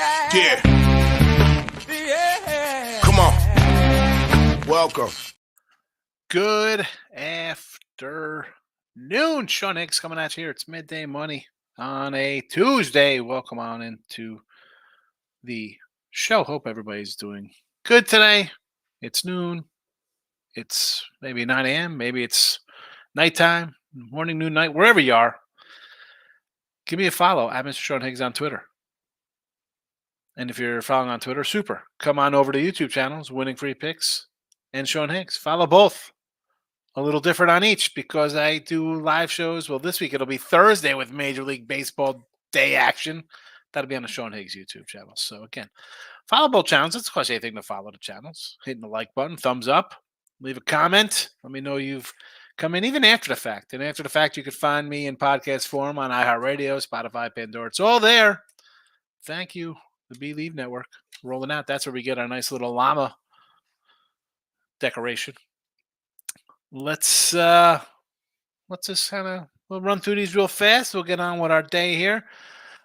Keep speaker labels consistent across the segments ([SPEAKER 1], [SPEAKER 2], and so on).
[SPEAKER 1] Yeah. Come on. Welcome.
[SPEAKER 2] Good afternoon. Sean Higgs coming at you here. It's Midday Money on a Tuesday. Welcome on into the show. Hope everybody's doing good today. It's noon. It's maybe 9 a.m. Maybe it's nighttime, morning, noon, night, wherever you are. Give me a follow at Mr. Sean Higgs on Twitter. And if you're following on Twitter, super. Come on over to YouTube channels, Winning Free Picks and Sean Higgs. Follow both. A little different on each because I do live shows. Well, this week it'll be Thursday with Major League Baseball Day action. That'll be on the Sean Higgs YouTube channel. So again, follow both channels. It's cost anything to follow the channels. Hitting the like button, thumbs up, leave a comment. Let me know you've come in even after the fact. And after the fact, you can find me in podcast form on iHeartRadio, Spotify, Pandora. It's all there. Thank you. The Believe Network rolling out. That's where we get our nice little llama decoration. Let's just we'll run through these real fast. We'll get on with our day here.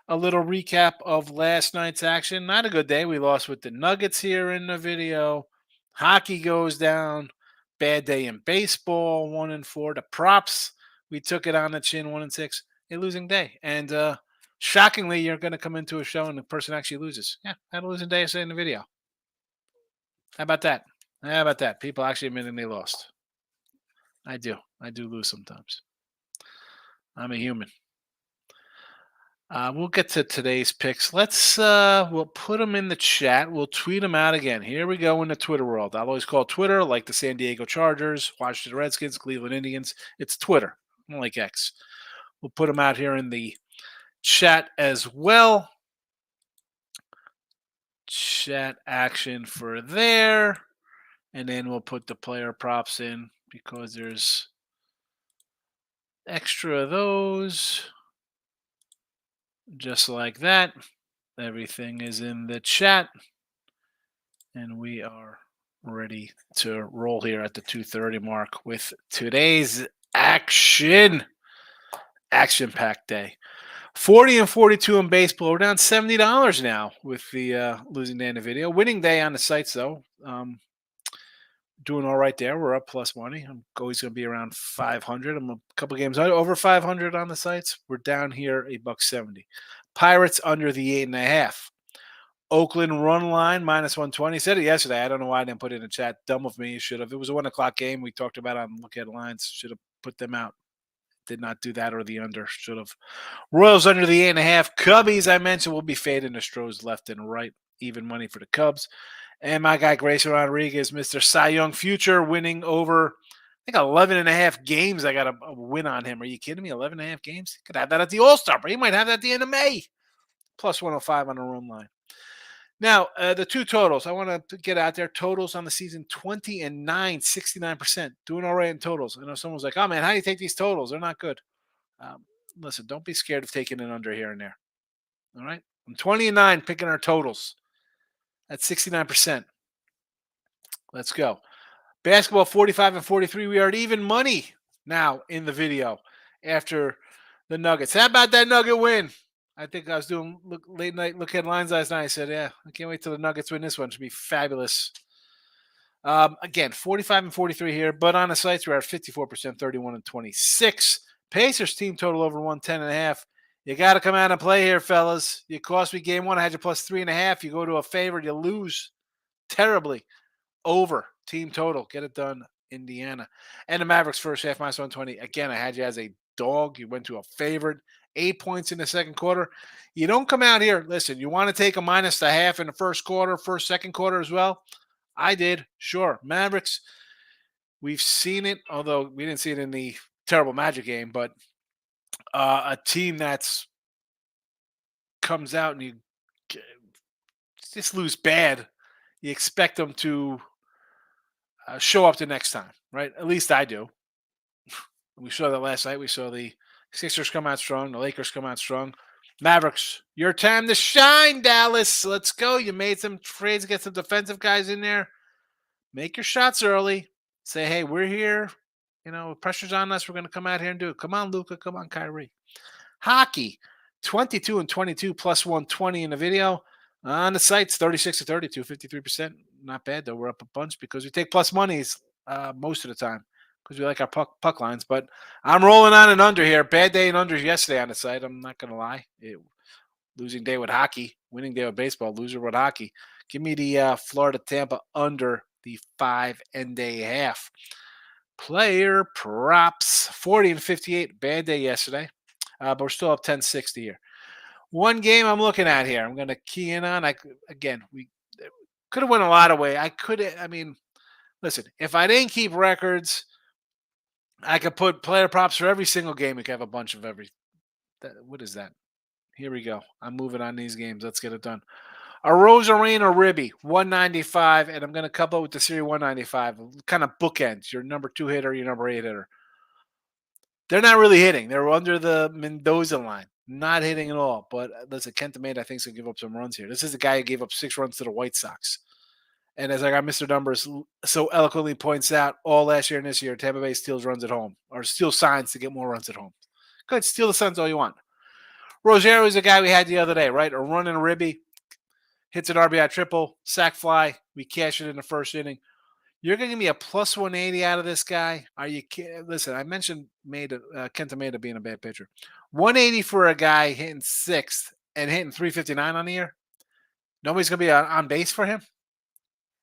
[SPEAKER 2] A little recap of last night's action. Not a good day. We lost with the Nuggets here in the video. Hockey goes down. Bad day in baseball. 1-4. The props, we took it on the chin. 1-6. A losing day. And shockingly, you're going to come into a show and the person actually loses. Yeah, had a losing day, I say in the video. How about that? People actually admitting they lost. I do lose sometimes. I'm a human. We'll get to today's picks. We'll put them in the chat. We'll tweet them out again. Here we go in the Twitter world. I'll always call Twitter like the San Diego Chargers, Washington Redskins, Cleveland Indians. It's Twitter. I don't like X. We'll put them out here in the chat as well. Chat action for there. And then we'll put the player props in because there's extra of those. Just like that. Everything is in the chat. And we are ready to roll here at the 2:30 mark with today's action. Action-packed day. 40-42 in baseball. We're down $70 now with the losing day in the video. Winning day on the sites, though. Doing all right there. We're up plus money. I'm always going to be around 500. I'm a couple games over 500 on the sites. We're down here $1.70. Pirates under the 8.5. Oakland run line -120. Said it yesterday. I don't know why I didn't put it in the chat. Dumb of me. Should have. It was a 1 o'clock game. We talked about on Look at Lines. Should have put them out. Did not do that or the under. Should have. Royals under the 8.5. Cubbies, I mentioned, will be fading the Astros left and right. Even money for the Cubs. And my guy, Grayson Rodriguez, Mr. Cy Young future, winning over, I think, 11.5 games. I got a win on him. Are you kidding me? 11.5 games? Could have that at the All-Star break. He might have that at the end of May. Plus 105 on the run line. Now, the two totals. I want to get out there. Totals on the season, 20-9, 69%. Doing all right in totals. I know someone's like, oh, man, how do you take these totals? They're not good. Listen, don't be scared of taking an under here and there. All right? I'm 20-9 picking our totals. That's 69%. Let's go. Basketball 45-43. We are at even money now in the video after the Nuggets. How about that Nugget win? I think I was doing late night look headlines last night. I said, yeah, I can't wait till the Nuggets win this one. It should be fabulous. Again, 45-43 here, but on the sites we're at 54%, 31-26. Pacers team total over 110.5. You got to come out and play here, fellas. You cost me game one. I had you plus 3.5. You go to a favorite, you lose terribly. Over team total. Get it done, Indiana. And the Mavericks first half -120. Again, I had you as a dog. You went to a favorite. 8 points in the second quarter. You don't come out here. Listen, you want to take a -0.5 in the first quarter, second quarter as well? I did. Sure. Mavericks, we've seen it, although we didn't see it in the terrible Magic game, but a team that's comes out and you just lose bad, you expect them to show up the next time, right? At least I do. We saw that last night. We saw the Sixers come out strong. The Lakers come out strong. Mavericks, your time to shine, Dallas. Let's go. You made some trades to get some defensive guys in there. Make your shots early. Say, hey, we're here. You know, pressure's on us. We're going to come out here and do it. Come on, Luka. Come on, Kyrie. Hockey, 22-22 plus 120 in the video. On the sites, 36 to 32, 53%. Not bad, though. We're up a bunch because we take plus monies most of the time because we like our puck lines. But I'm rolling on and under here. Bad day and unders yesterday on the site. I'm not going to lie. Losing day with hockey, winning day with baseball, loser with hockey. Give me the Florida Tampa under the 5.5. Player props 40 and 58. Bad day yesterday, but we're still up 10-60 here. One game I'm looking at here. I'm going to key in on. We could have went a lot of way. Listen, if I didn't keep records, I could put player props for every single game. You could have a bunch of every. What is that? Here we go. I'm moving on these games. Let's get it done. A Rosarena Ribby, 195, and I'm going to couple it with the Series 195. Kind of bookends. Your number 2 hitter, your number 8 hitter. They're not really hitting. They're under the Mendoza line. Not hitting at all. But listen, Kent Tomate, I think, is going to give up some runs here. This is the guy who gave up 6 runs to the White Sox. And as I got Mr. Numbers so eloquently points out, all last year and this year, Tampa Bay steals runs at home or steals signs to get more runs at home. Good, steal the signs all you want. Rosario is the guy we had the other day, right? A run and a ribby, hits an RBI triple, sac fly. We cash it in the first inning. You're going to give me a plus 180 out of this guy? Are you kidding? Listen, I mentioned Kenta Maeda being a bad pitcher. 180 for a guy hitting 6th and hitting 359 on the year? Nobody's going to be on base for him?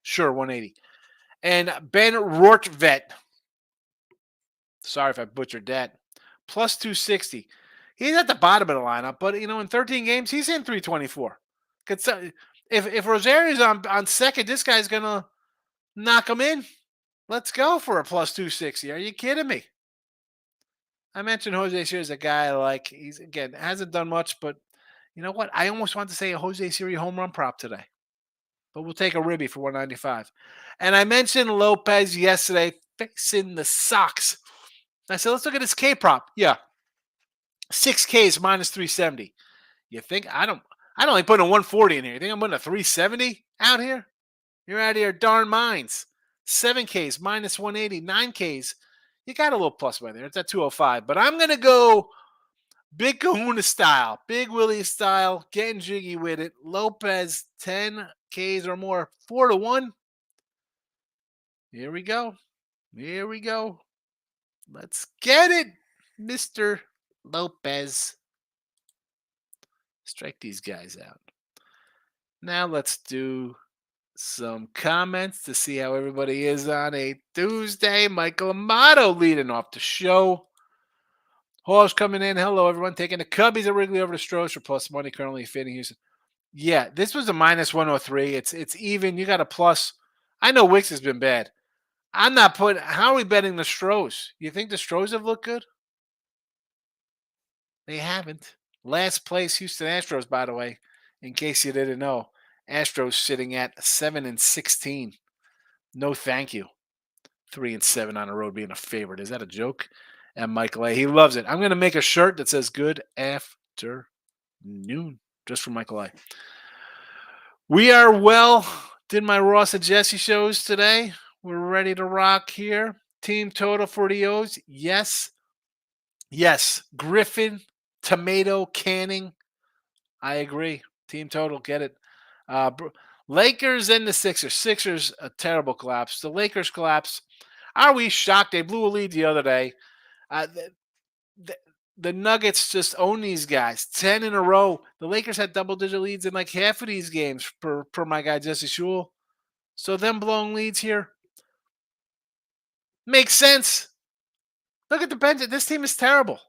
[SPEAKER 2] Sure, 180. And Ben Rortvet, sorry if I butchered that, plus 260. He's at the bottom of the lineup, but, in 13 games, he's in 324. If Rosario's on second, this guy's going to knock him in. Let's go for a plus 260. Are you kidding me? I mentioned Jose Siri as a guy he's, again, hasn't done much, but you know what? I almost want to say a Jose Siri home run prop today. But we'll take a ribby for 195. And I mentioned Lopez yesterday fixing the Sox. I said, let's look at his K prop. Yeah. 6 Ks minus 370. You think I don't like putting a 140 in here. You think I'm putting a 370 out here? You're out of your darn minds. 7 Ks minus 180, 9 Ks. You got a little plus by there. It's at 205. But I'm going to go Big Kahuna style, Big Willie style, getting jiggy with it. Lopez, 10 Ks or more, 4-1. Here we go. Let's get it, Mr. Lopez. Strike these guys out. Now let's do some comments to see how everybody is on a Tuesday. Michael Amato leading off the show. Hall's coming in. Hello, everyone. Taking the Cubbies at Wrigley over the Astros for plus money. Currently fading Houston. Yeah, this was a minus 103. It's even. You got a plus. I know Wicks has been bad. I'm not putting. How are we betting the Astros? You think the Astros have looked good? They haven't. Last place, Houston Astros, by the way, in case you didn't know. Astros sitting at 7-16. No, thank you. 3-7 on the road being a favorite. Is that a joke? And Michael A. He loves it. I'm going to make a shirt that says good afternoon just for Michael A. We are well. Did my Ross and Jesse shows today. We're ready to rock here. Team total for the O's. Yes. Griffin, Tomato, Canning. I agree. Team total. Get it. Lakers and the Sixers. Sixers, a terrible collapse. The Lakers collapse. Are we shocked? They blew a lead the other day. The Nuggets just own these guys. 10 in a row. The Lakers had double-digit leads in like half of these games per my guy Jesse Shule. So them blowing leads here makes sense. Look at the bench. This team is terrible.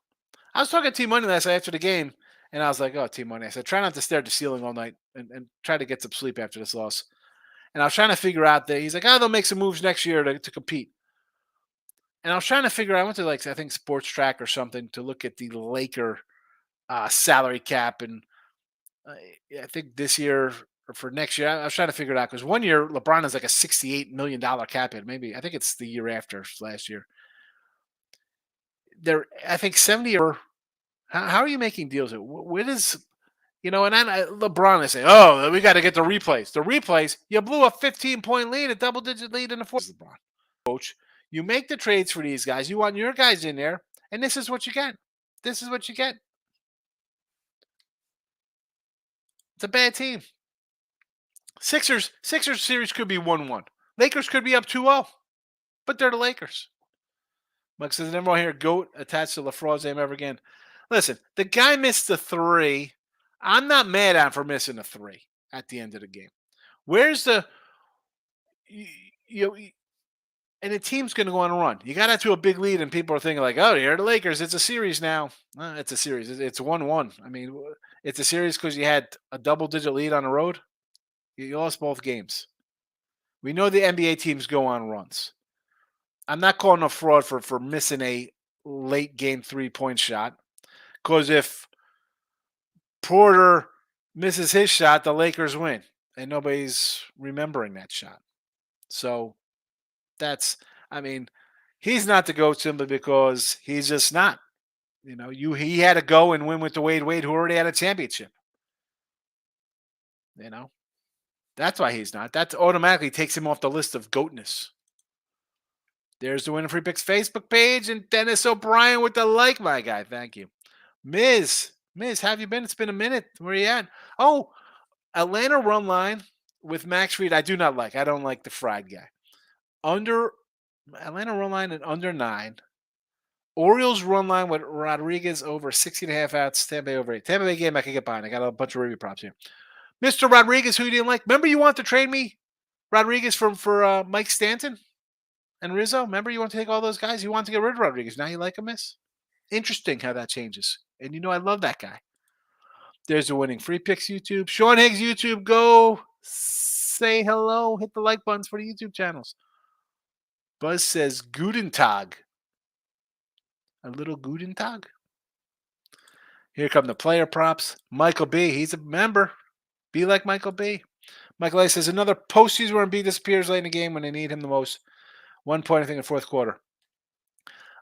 [SPEAKER 2] I was talking to T-Money last night after the game, and I was like, oh, T-Money. I said, try not to stare at the ceiling all night and try to get some sleep after this loss. And I was trying to figure out that he's like, they'll make some moves next year to compete. And I was trying to figure out, I went to I think Sports Track or something to look at the Laker salary cap. And I think this year or for next year, I was trying to figure it out because one year LeBron is like a $68 million cap hit. Maybe, I think it's the year after last year. I think 70 or how are you making deals? What is, and then LeBron is saying, oh, we got to get the replays. The replays, you blew a 15-point lead, a double-digit lead in the fourth. LeBron. Coach, you make the trades for these guys. You want your guys in there, and this is what you get. It's a bad team. Sixers series could be 1-1. Lakers could be up 2-0, but they're the Lakers. Mike says, never want to hear GOAT attached to LaFraud's name ever again. Listen, the guy missed the 3. I'm not mad at him for missing the 3 at the end of the game. Where's the and the team's going to go on a run. You got out to a big lead, and people are thinking like, "Oh, you're the Lakers. It's a series now." It's a series. It's 1-1. I mean, it's a series because you had a double-digit lead on the road. You lost both games. We know the NBA teams go on runs. I'm not calling a fraud for missing a late game 3-point shot, because if Porter misses his shot, the Lakers win, and nobody's remembering that shot. So that's, I mean, he's not the GOAT simply because he's just not. He had to go and win with the Wade, who already had a championship. That's why he's not. That automatically takes him off the list of GOATness. There's the Winning Free Picks Facebook page, and Dennis O'Brien with the like, my guy. Thank you. Miz, how have you been? It's been a minute. Where are you at? Oh, Atlanta run line with Max Fried. I do not like. I don't like the fried guy. Under Atlanta run line at under 9. Orioles run line with Rodriguez over 60.5 outs. Tampa Bay over 8. Tampa Bay game I can get behind. I got a bunch of review props here. Mr. Rodriguez, who you didn't like. Remember you wanted to trade me Rodriguez for Mike Stanton and Rizzo? Remember you want to take all those guys? You want to get rid of Rodriguez. Now you like him, miss? Interesting how that changes. And I love that guy. There's the Winning Free Picks YouTube. Sean Higgs YouTube. Go say hello. Hit the like buttons for the YouTube channels. Buzz says Guten Tag. A little Guten Tag. Here come the player props. Michael B. He's a member. Be like Michael B. Michael A says another postseason where Embiid disappears late in the game when they need him the most. 1 point, I think, in the fourth quarter.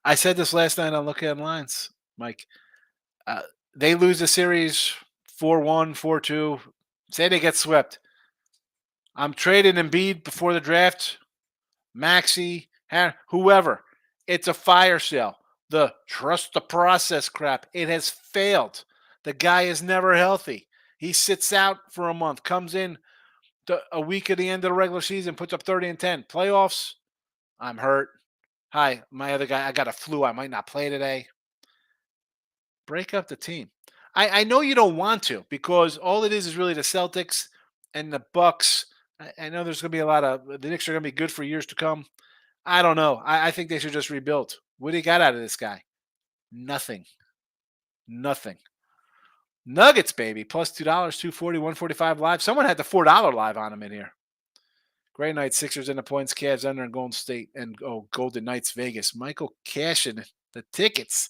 [SPEAKER 2] I said this last night on Look At Lines, Mike. They lose the series 4-1, 4-2. Say they get swept. I'm trading Embiid before the draft. Maxey, whoever. It's a fire sale. The trust the process crap. It has failed. The guy is never healthy. He sits out for a month, comes in a week at the end of the regular season, puts up 30 and 10. Playoffs, I'm hurt. Hi, my other guy, I got a flu. I might not play today. Break up the team. I know you don't want to, because all it is really the Celtics and the Bucks. I know there's going to be a lot of the Knicks are going to be good for years to come. I don't know. I think they should just rebuild. What do you got out of this guy? Nothing. Nuggets, baby. Plus $2, 240, 145 live. Someone had the $4 live on him in here. Great night. Sixers in the points. Cavs under, and Golden State and Golden Knights Vegas. Michael cashing the tickets.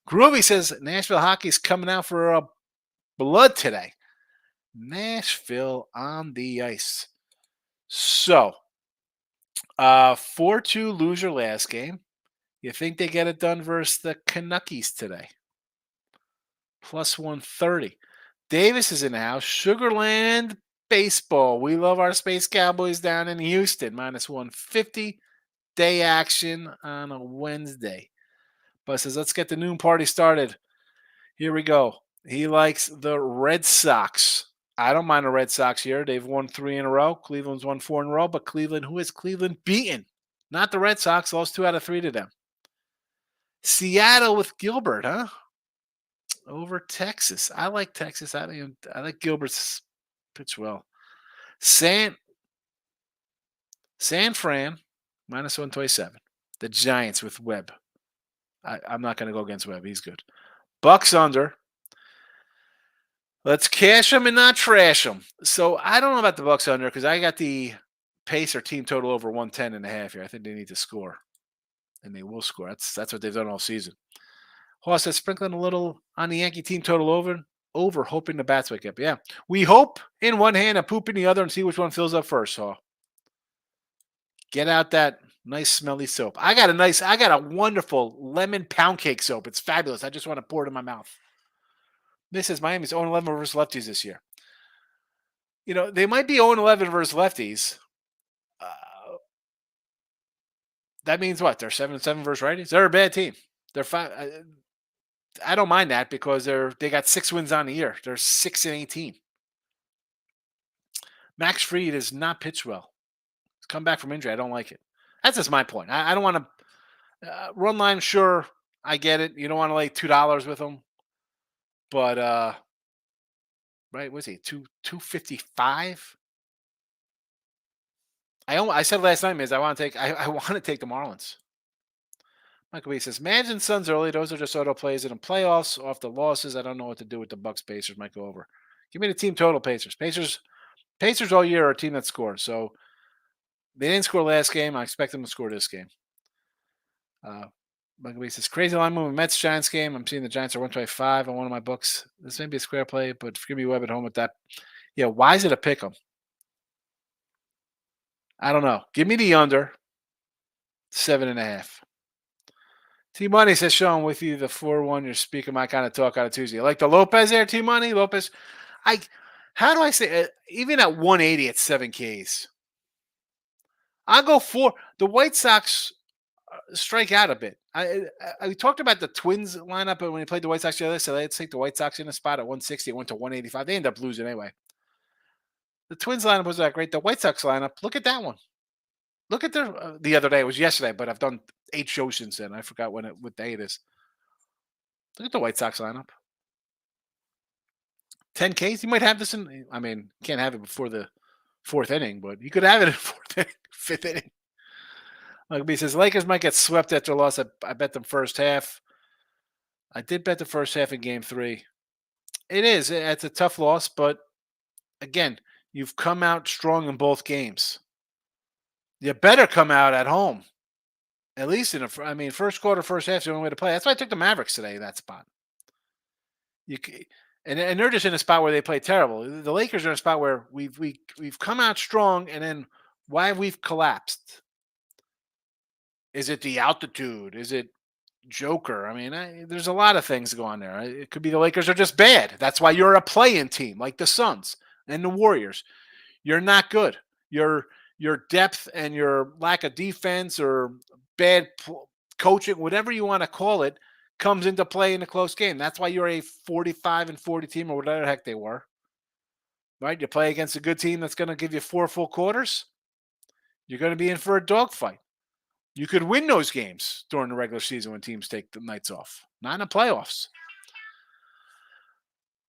[SPEAKER 2] Groovy says Nashville hockey's coming out for blood today. Nashville on the ice. So, 4-2 loser last game. You think they get it done versus the Canuckies today? Plus 130. Davis is in the house. Sugarland Baseball. We love our Space Cowboys down in Houston. Minus 150. Day action on a Wednesday. But says, let's get the noon party started. Here we go. He likes the Red Sox. I don't mind the Red Sox here. They've won 3 in a row. Cleveland's won 4 in a row. But Cleveland, who has Cleveland beaten? Not the Red Sox. Lost 2 out of 3 to them. Seattle with Gilbert, huh? Over Texas. I like Texas. I like Gilbert's pitch well. San Fran, minus 127. The Giants with Webb. I'm not going to go against Webb. He's good. Bucks under. Let's cash them and not trash them. So I don't know about the Bucks under, because I got the Pacer team total over 110.5 here. I think they need to score, and they will score. That's what they've done all season. Hoss says sprinkling a little on the Yankee team total over, hoping the bats wake up. Yeah, we hope in one hand and poop in the other, and see which one fills up first. So get out that nice smelly soap. I got a wonderful lemon pound cake soap. It's fabulous. I just want to pour it in my mouth. This is Miami's 0-11 versus lefties this year. They might be 0-11 versus lefties. That means what? They're 7-7 versus righties? They're a bad team. They're 5. I don't mind that, because they got 6 wins on the year. They're 6-18. Max Fried has not pitched well. He's come back from injury. I don't like it. That's just my point. I don't want to run line. Sure, I get it. You don't want to lay $2 with him, but right, was he 255? I said last night, Miz, I want to take the Marlins. Michael B says, Imagine Suns early. Those are just auto plays in the playoffs. Off the losses, I don't know what to do with the Bucks. Pacers might go over. Give me the team total. Pacers all year are a team that scores. So they didn't score last game. I expect them to score this game. Michael B says, crazy line movement. Mets Giants game. I'm seeing the Giants are 125 on one of my books. This may be a square play, but give me Webb at home with that. Yeah, why is it a pick 'em? I don't know. Give me the under 7.5. T Money says, Sean, with you, the 4-1, you're speaking my kind of talk on a Tuesday. Like the Lopez there, T Money? Lopez. How do I say it? Even at 180 at 7 Ks, I'll go 4. The White Sox strike out a bit. I talked about the Twins lineup when they played the White Sox the other day, so let's take the White Sox in a spot at 160. It went to 185. They ended up losing anyway. The Twins lineup was that great. The White Sox lineup, look at that one. Look at the other day. It was yesterday, but I've done 8 shows since then. I forgot what day it is. Look at the White Sox lineup. 10 Ks. You might have this in. I mean, can't have it before the 4th inning, but you could have it in 4th inning, 5th inning. Like he says, Lakers might get swept after a loss. I bet them first half. I did bet the first half in Game 3. It is. It's a tough loss, but again, you've come out strong in both games. You better come out at home. At least first quarter, first half is the only way to play. That's why I took the Mavericks today in that spot. And they're just in a spot where they play terrible. The Lakers are in a spot where we've come out strong, and then why we've collapsed. Is it the altitude? Is it Joker? I mean, there's a lot of things going on there. It could be the Lakers are just bad. That's why you're a play-in team like the Suns and the Warriors. You're not good. Your depth and your lack of defense or bad coaching, whatever you want to call it, comes into play in a close game. That's why you're a 45-40 team or whatever the heck they were. Right? You play against a good team that's going to give you 4 full quarters. You're going to be in for a dogfight. You could win those games during the regular season when teams take the nights off. Not in the playoffs.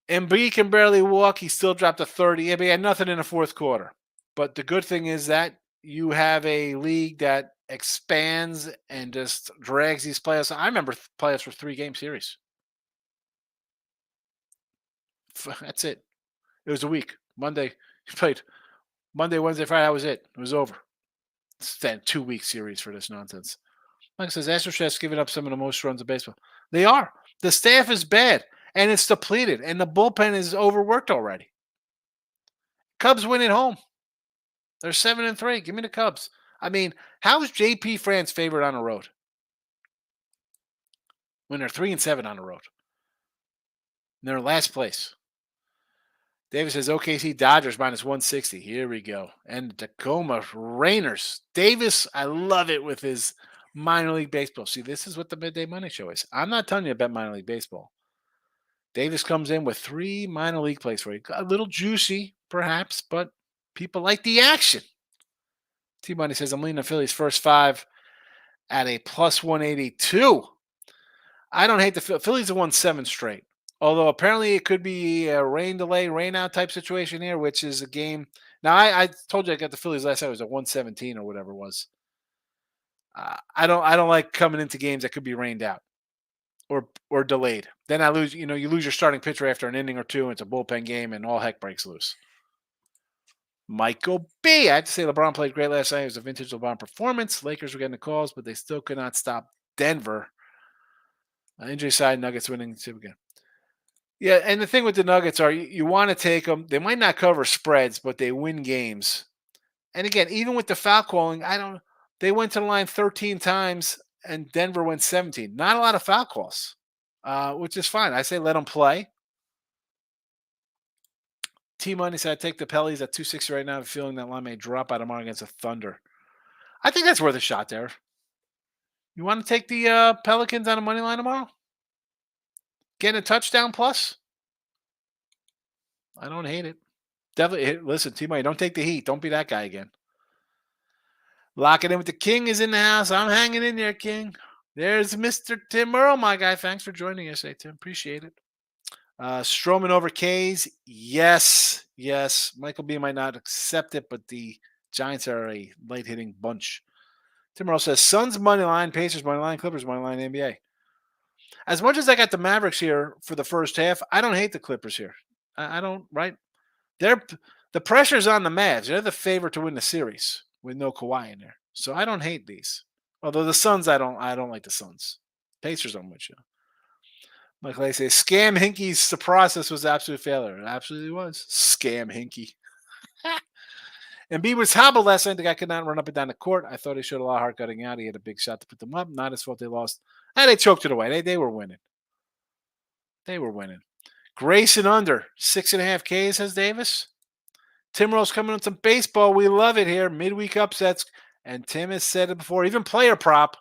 [SPEAKER 2] Embiid can barely walk. He still dropped a 30. He had nothing in the 4th quarter. But the good thing is that you have a league that expands and just drags these playoffs. I remember playoffs were 3-game series. That's it. It was a week. Monday, you played Monday, Wednesday, Friday. That was it. It was over. It's a 2-week series for this nonsense. Like I says, Astros giving up some of the most runs of baseball. They are. The staff is bad, and it's depleted, and the bullpen is overworked already. Cubs win at home. They're 7-3. Give me the Cubs. I mean, how is JP France favored on the road when they're 3-7 on the road? And they're last place. Davis says OKC Dodgers minus 160. Here we go. And Tacoma Rainers. Davis, I love it with his minor league baseball. See, this is what the Midday Money Show is. I'm not telling you about minor league baseball. Davis comes in with 3 minor league plays for you. A little juicy, perhaps, but people like the action. T-Money says, I'm leaning the Phillies first 5 at a plus 182. I don't hate the Phillies have won 7 straight. Although apparently it could be a rain delay, rain out type situation here, which is a game. Now, I told you I got the Phillies last night. It was at 117 or whatever it was. I don't like coming into games that could be rained out or delayed. Then I lose. You lose your starting pitcher after an inning or 2. And it's a bullpen game, and all heck breaks loose. Michael B. I have to say LeBron played great last night. It was a vintage LeBron performance. Lakers were getting the calls, but they still could not stop Denver. Injury side, Nuggets winning again. Yeah, and the thing with the Nuggets are you want to take them. They might not cover spreads, but they win games. And again, even with the foul calling, they went to the line 13 times, and Denver went 17. Not a lot of foul calls, which is fine. I say let them play. T-Money said, I take the Pellies at 260 right now. I'm feeling that line may drop out tomorrow against the Thunder. I think that's worth a shot there. You want to take the Pelicans on a money line tomorrow? Getting a touchdown plus? I don't hate it. definitely. Listen, T-Money, don't take the heat. Don't be that guy again. Lock it in with the King is in the house. I'm hanging in there, King. There's Mr. Tim Earl, my guy. Thanks for joining us, Tim. Appreciate it. Strowman over K's. Yes. Michael B might not accept it, but the Giants are a light hitting bunch. Tim Earl says Suns money line, Pacers money line, Clippers money line, NBA. As much as I got the Mavericks here for the first half, I don't hate the Clippers here. I don't, right? The pressure's on the Mavs. They're the favorite to win the series with no Kawhi in there. So I don't hate these. Although the Suns, I don't like the Suns. Pacers, I'm with you. Michael A says, Scam Hinky's process was absolute failure. It absolutely was. Scam Hinky. And B was hobbled last night. The guy could not run up and down the court. I thought he showed a lot of heart cutting out. He had a big shot to put them up. Not his fault they lost. And they choked it away. They were winning. Grayson under 6.5 Ks, says Davis. Tim Rose coming on some baseball. We love it here. Midweek upsets. And Tim has said it before. Even player prop.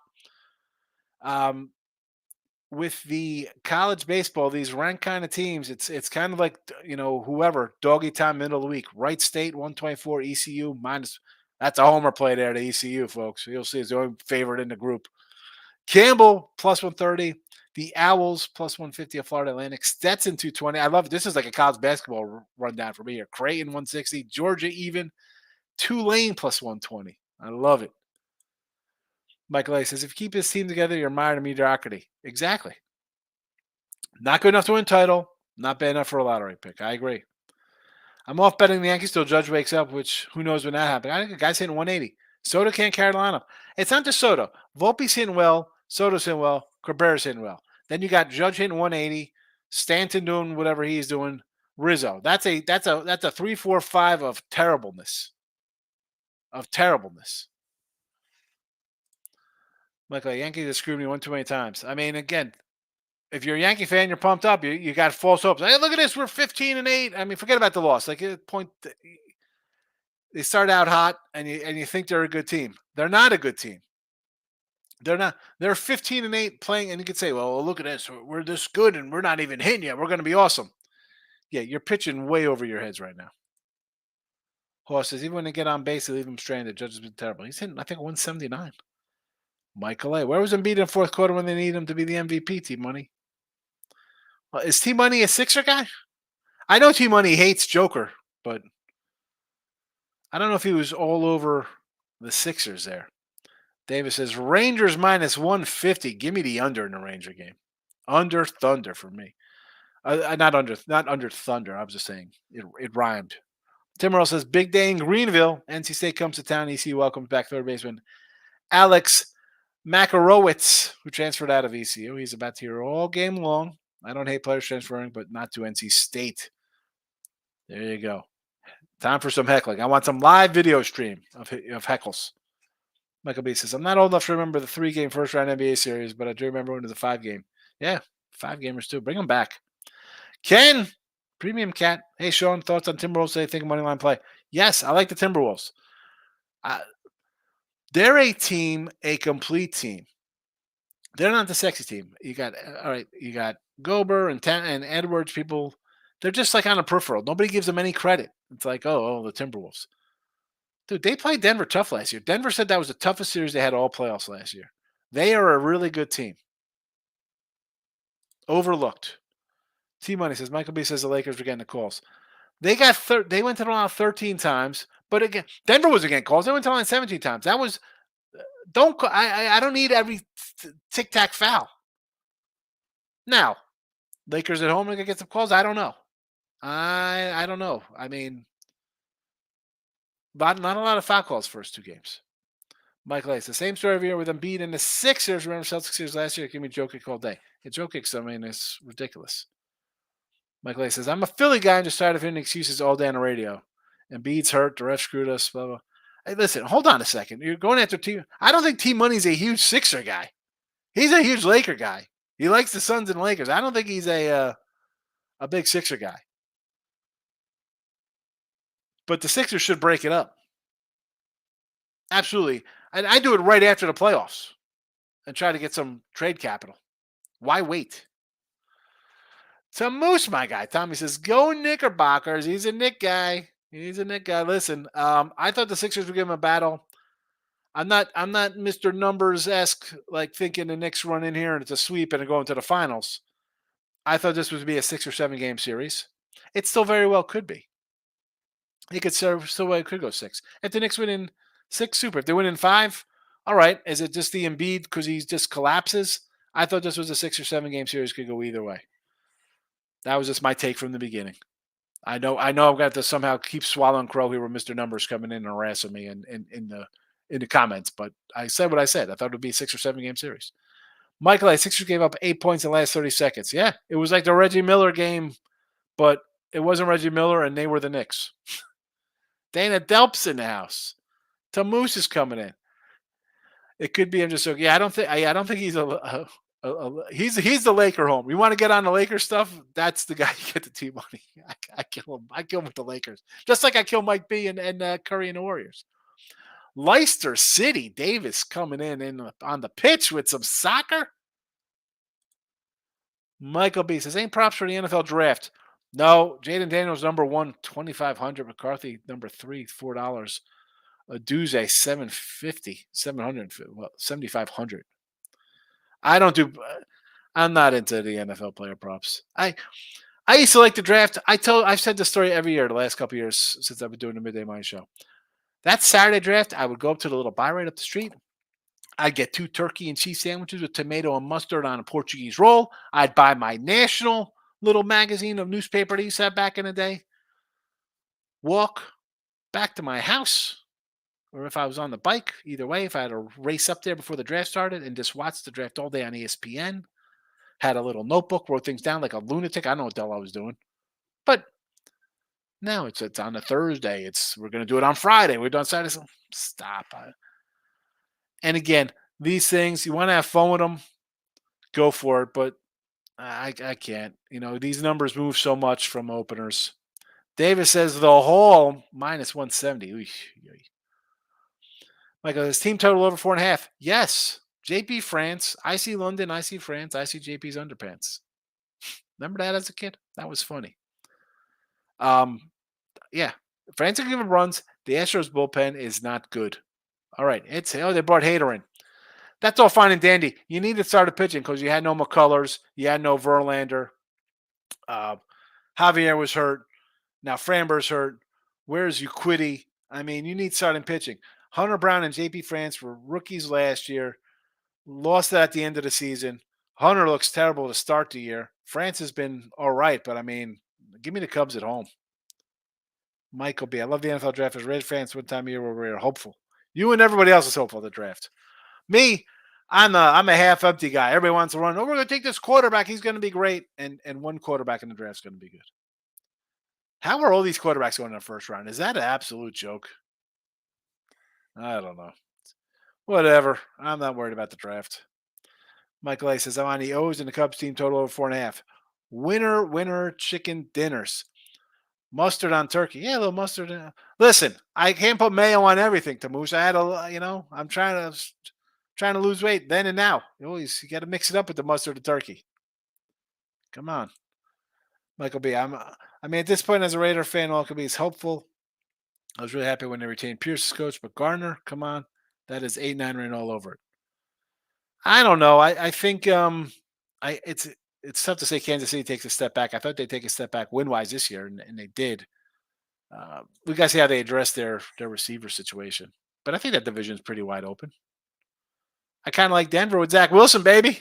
[SPEAKER 2] With the college baseball, these ranked kind of teams, it's kind of like, whoever, doggy time middle of the week. Wright State, 124, ECU, minus. That's a homer play there to ECU, folks. You'll see it's the only favorite in the group. Campbell, plus 130. The Owls, plus 150 of Florida Atlantic. Stetson, 220. I love it. This is like a college basketball rundown for me here. Creighton, 160. Georgia, even. Tulane, plus 120. I love it. Michael A says, if you keep his team together, you're mired in mediocrity. Exactly. Not good enough to win title. Not bad enough for a lottery pick. I agree. I'm off betting the Yankees till Judge wakes up, which who knows when that happens. I think the guy's hitting 180. Soto can't carry the lineup. It's not just Soto. Volpe's hitting well. Soto's hitting well. Cabrera's hitting well. Then you got Judge hitting 180. Stanton doing whatever he's doing. Rizzo. That's a 3-4-5 of terribleness. Michael, Yankees have screwed me one too many times. I mean, again, if you're a Yankee fan, you're pumped up. You got false hopes. Hey, look at this. We're 15-8. I mean, forget about the loss. Like, at point, they start out hot, and you think they're a good team. They're not a good team. They're not. They're 15-8 playing, and you could say, well, look at this. We're this good, and we're not even hitting yet. We're going to be awesome. Yeah, you're pitching way over your heads right now. Horse says, even when they get on base, they leave him stranded. Judge has been terrible. He's hitting, I think, 179. Michael A. Where was Embiid in the fourth quarter when they need him to be the MVP, T-Money? Well, is T-Money a Sixer guy? I know T-Money hates Joker, but I don't know if he was all over the Sixers there. Davis says, Rangers minus 150. Give me the under in the Ranger game. Under Thunder for me. Not under Thunder. I was just saying. It rhymed. Tim Earl says, big day in Greenville. NC State comes to town. ECU welcomes back third baseman Alex Makarowitz, who transferred out of ECU. He's about to hear all game long. I don't hate players transferring, but not to NC State. There you go. Time for some heckling. I want some live video stream of heckles. Michael B says, I'm not old enough to remember the 3-game first-round NBA series, but I do remember one of the 5-game. Yeah, 5-gamers too. Bring them back. Ken, Premium Cat. Hey, Sean, thoughts on Timberwolves? They think money line play. Yes, I like the Timberwolves. They're a team, a complete team. They're not the sexy team. You got Gober and Edwards. People, they're just like on a peripheral. Nobody gives them any credit. It's like, oh, the Timberwolves. Dude, they played Denver tough last year. Denver said that was the toughest series they had all playoffs last year. They are a really good team. Overlooked. T-Money says, Michael B says the Lakers were getting the calls. They went to the line 13 times, but again, Denver was getting calls. They went to the line 17 times. That was I don't need every tic-tac foul. Now, Lakers at home are going to get some calls? I don't know. I don't know. I mean, not a lot of foul calls first 2 games. Michael A. The same story every year with Embiid and the Sixers. Remember Celtics series last year? Give me Jokic all day. Yeah, Jokic, I mean, it's ridiculous. Michael A. says, I'm a Philly guy and just tired of hearing excuses all day on the radio. Embiid's hurt. The ref screwed us. Blah, blah. Hey, listen, hold on a second. You're going after T. I don't think T-Money's a huge Sixer guy. He's a huge Laker guy. He likes the Suns and Lakers. I don't think he's a big Sixer guy. But the Sixers should break it up. Absolutely. And I do it right after the playoffs and try to get some trade capital. Why wait? So Moose, my guy. Tommy says, go Knickerbockers. He's a Knick guy. He's a Nick guy. Listen, I thought the Sixers would give him a battle. I'm not Mr. Numbers esque like thinking the Knicks run in here and it's a sweep and go into the finals. I thought this would be a 6 or 7 game series. It still very well could be. It could still well could go 6. If the Knicks win in 6, super. If they win in 5, all right. Is it just the Embiid because he just collapses? I thought this was a 6 or 7 game series could go either way. That was just my take from the beginning. I know I've got to somehow keep swallowing crow here with Mr. Numbers coming in and harassing me in the comments, but I said what I said. I thought it would be a 6 or 7 game series. Michael, Sixers gave up 8 points in the last 30 seconds. Yeah, it was like the Reggie Miller game, but it wasn't Reggie Miller and they were the Knicks. Dana Delp's in the house. Tamoose is coming in. It could be him just so. Yeah, I don't think he's he's the Laker home. You want to get on the Lakers stuff? That's the guy you get the team money. I kill him. I kill him with the Lakers, just like I kill Mike B and Curry and the Warriors. Leicester City Davis coming in on the pitch with some soccer. Michael B says, ain't props for the NFL draft. No, Jaden Daniels number 1, 2,500. McCarthy number 3, $4. Aduze 750, 700, well, 7,500. I don't do. I'm not into the NFL player props. I used to like the draft. I've said this story every year the last couple of years since I've been doing the Midday Mind Show. That Saturday draft, I would go up to the little buy right up the street. I'd get 2 turkey and cheese sandwiches with tomato and mustard on a Portuguese roll. I'd buy my national little magazine of newspaper that used to have back in the day. Walk back to my house, or if I was on the bike, either way, if I had to race up there before the draft started and just watch the draft all day on ESPN, had a little notebook, wrote things down like a lunatic. I don't know what the hell I was doing. But now it's on a Thursday. We're going to do it on Friday. We're done Saturday. Stop. And again, these things, you want to have fun with them, go for it. But I can't. These numbers move so much from openers. Davis says the whole minus 170. Michael, his team total over 4.5. Yes. JP France. I see London. I see France. I see JP's underpants. Remember that as a kid? That was funny. Yeah. France are giving runs. The Astros bullpen is not good. All right. They brought Hader in. That's all fine and dandy. You need to start a pitching because you had no McCullers. You had no Verlander. Javier was hurt. Now Framber's hurt. Where's Uquiddy? I mean, you need starting pitching. Hunter Brown and JP France were rookies last year. Lost it at the end of the season. Hunter looks terrible to start the year. France has been all right, but I mean, give me the Cubs at home. Michael B. I love the NFL draft. As Red fans, one time a year where we're hopeful. You and everybody else is hopeful of the draft. Me, I'm a half empty guy. Everybody wants to run. Oh, we're going to take this quarterback. He's going to be great. And one quarterback in the draft is going to be good. How are all these quarterbacks going in the first round? Is that an absolute joke? I don't know. Whatever. I'm not worried about the draft. Michael A says, I'm on the O's and the Cubs team total over 4.5. Winner, chicken dinners. Mustard on turkey. Yeah, a little mustard. Listen, I can't put mayo on everything, Tamoose. I had I'm trying to lose weight then and now. You got to mix it up with the mustard and turkey. Come on. Michael B. I mean, at this point, as a Raider fan, all I could be is hopeful. I was really happy when they retained Pierce as coach, but Garner, come on. That is 8-9 written all over it. I don't know. I think it's tough to say Kansas City takes a step back. I thought they'd take a step back win-wise this year, and they did. We got to see how they address their receiver situation. But I think that division is pretty wide open. I kind of like Denver with Zach Wilson, baby.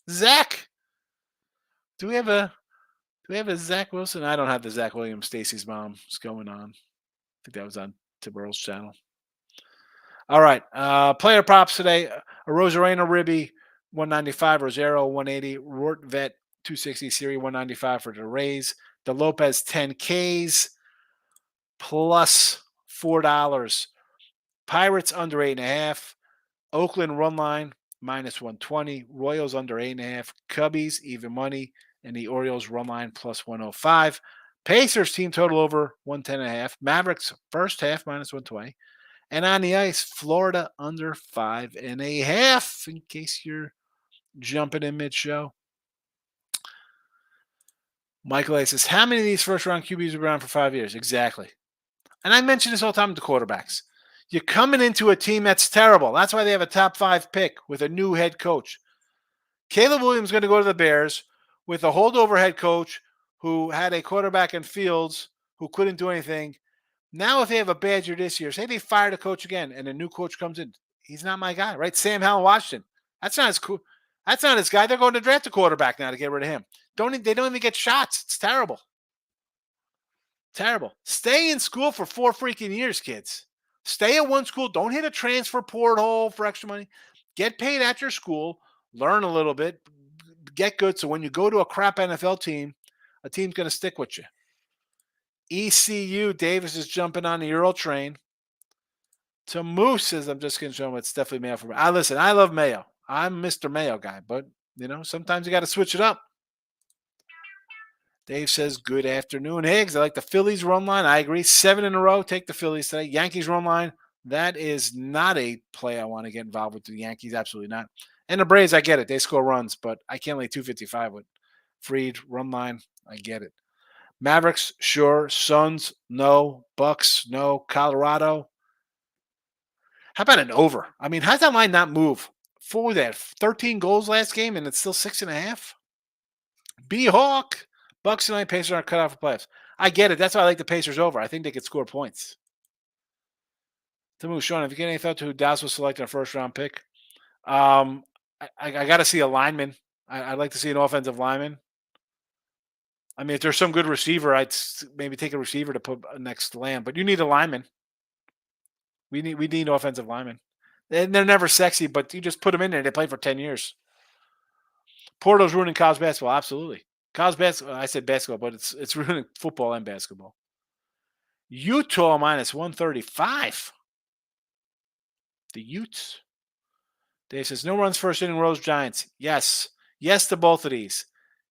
[SPEAKER 2] Zach. Do we have a Zach Wilson? I don't have the Zach Williams, Stacy's mom. What's going on? I think that was on Timberwolves channel. All right. Player props today. A Rosarena Ribby, 195. Rosero, 180. Rort Vet, 260. Siri, 195 for the Rays. The Lopez, 10 Ks. Plus $4. Pirates under 8.5. Oakland run line minus 120. Royals under 8.5. Cubbies even money. And the Orioles run line plus 105. Pacers team total over 110.5. Mavericks first half minus 120. And on the ice, Florida under 5.5. In case you're jumping in mid-show. Michael A says, how many of these first-round QBs have been around for 5 years? Exactly. And I mention this all the time to quarterbacks. You're coming into a team that's terrible. That's why they have a top 5 pick with a new head coach. Caleb Williams is going to go to the Bears with a holdover head coach who had a quarterback in Fields who couldn't do anything. Now, if they have a bad year this year, say they fire the coach again and a new coach comes in, he's not my guy, right? Sam Howell, Washington. That's not his cool. That's not his guy. They're going to draft a quarterback now to get rid of him. They don't even get shots. It's terrible. Terrible. Stay in school for 4 freaking years, kids. Stay at one school. Don't hit a transfer portal for extra money. Get paid at your school. Learn a little bit. Get good. So when you go to a crap NFL team, a team's going to stick with you. ECU, Davis is jumping on the Euro train. To Moose says, I'm just going to show him it's definitely Mayo for me. Listen, I love Mayo. I'm Mr. Mayo guy, but, sometimes you got to switch it up. Dave says, good afternoon, Higgs. I like the Phillies run line. I agree. 7 in a row. Take the Phillies today. Yankees run line. That is not a play I want to get involved with the Yankees. Absolutely not. And the Braves, I get it. They score runs, but I can't lay 255 with Fried run line. I get it. Mavericks, sure. Suns, no. Bucks, no. Colorado. How about an over? I mean, how's that line not move? For that 13 goals last game, and it's still 6.5. B-Hawk. Bucks tonight, Pacers aren't cut out for playoffs. I get it. That's why I like the Pacers over. I think they could score points. Timu, Sean, if you get any thought to who Dallas was selecting a first-round pick, I got to see a lineman. I'd like to see an offensive lineman. I mean, if there's some good receiver, I'd maybe take a receiver to put next to Lamb. But you need a lineman. We need offensive linemen. And they're never sexy, but you just put them in there. They play for 10 years. Porto's ruining college basketball. Absolutely. College basketball. I said basketball, but it's ruining football and basketball. Utah minus 135. The Utes. Dave says, no runs first inning, Royals, Giants. Yes. Yes to both of these.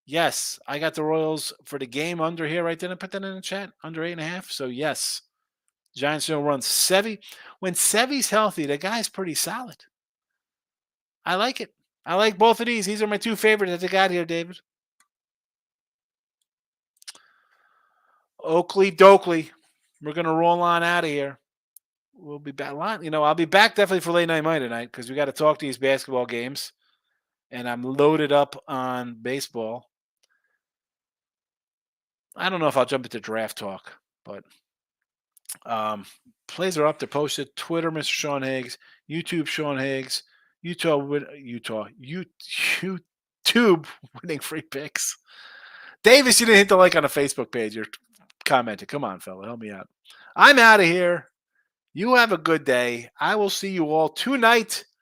[SPEAKER 2] Yes. I got the Royals for the game under here, right? Didn't I put that in the chat? Under 8.5. So, yes. Giants no runs. Sevy. When Sevy's healthy, the guy's pretty solid. I like it. I like both of these. These are my 2 favorites that they got here, David. Oakley Dokley. We're going to roll on out of here. We'll be back. I'll be back definitely for late night Monday tonight because we got to talk to these basketball games. And I'm loaded up on baseball. I don't know if I'll jump into draft talk, but plays are up. They're posted. Twitter, Mr. Sean Higgs. YouTube, Sean Higgs. YouTube winning free picks. Davis, you didn't hit the like on the Facebook page. You're commenting. Come on, fella. Help me out. I'm out of here. You have a good day. I will see you all tonight